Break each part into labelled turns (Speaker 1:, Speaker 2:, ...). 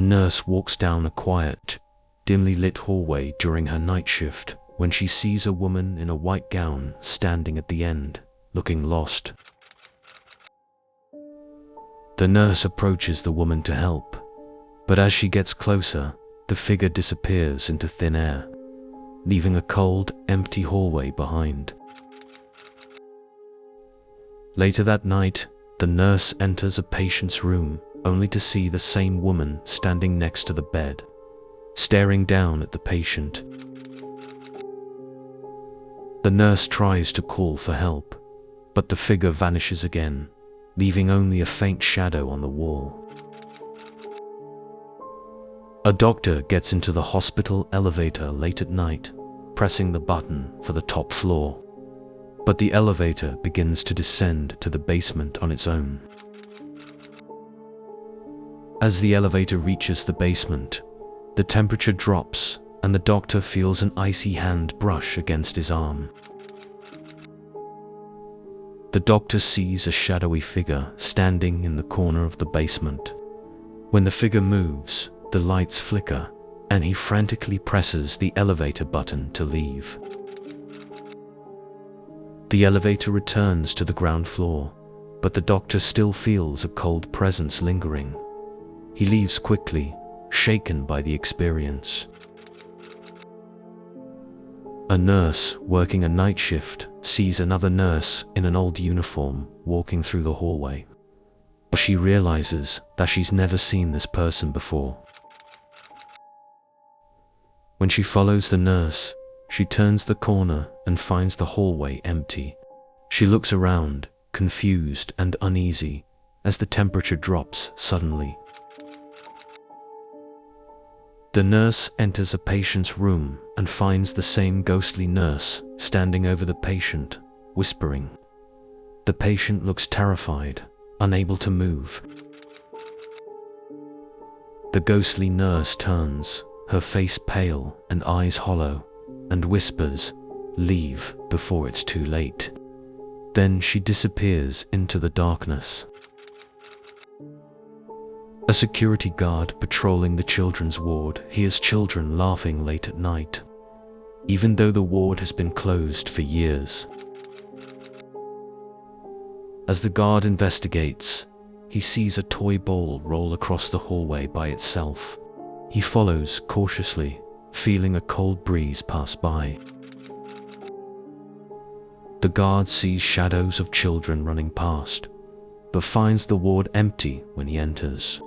Speaker 1: nurse walks down a quiet, dimly lit hallway during her night shift when she sees a woman in a white gown standing at the end, looking lost. The nurse approaches the woman to help, but as she gets closer, the figure disappears into thin air, leaving a cold, empty hallway behind. Later that night, the nurse enters a patient's room only to see the same woman standing next to the bed, staring down at the patient. The nurse tries to call for help, but the figure vanishes again, leaving only a faint shadow on the wall. A doctor gets into the hospital elevator late at night, pressing the button for the top floor, but the elevator begins to descend to the basement on its own. As the elevator reaches the basement, the temperature drops and the doctor feels an icy hand brush against his arm. The doctor sees a shadowy figure standing in the corner of the basement. When the figure moves, the lights flicker, and he frantically presses the elevator button to leave. The elevator returns to the ground floor, but the doctor still feels a cold presence lingering. He leaves quickly, shaken by the experience. A nurse working a night shift sees another nurse in an old uniform walking through the hallway. She realizes that she's never seen this person before. When she follows the nurse, she turns the corner and finds the hallway empty. She looks around, confused and uneasy, as the temperature drops suddenly. The nurse enters a patient's room and finds the same ghostly nurse standing over the patient, whispering. The patient looks terrified, unable to move. The ghostly nurse turns, her face pale and eyes hollow, and whispers, "Leave before it's too late." Then she disappears into the darkness. A security guard patrolling the children's ward hears children laughing late at night, even though the ward has been closed for years. As the guard investigates, he sees a toy ball roll across the hallway by itself. He follows cautiously, feeling a cold breeze pass by. The guard sees shadows of children running past, but finds the ward empty when he enters.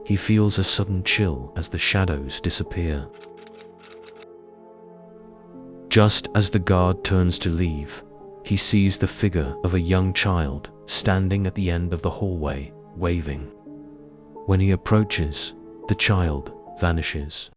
Speaker 1: He feels a sudden chill as the shadows disappear. Just as the guard turns to leave, he sees the figure of a young child standing at the end of the hallway, waving. When he approaches, the child vanishes.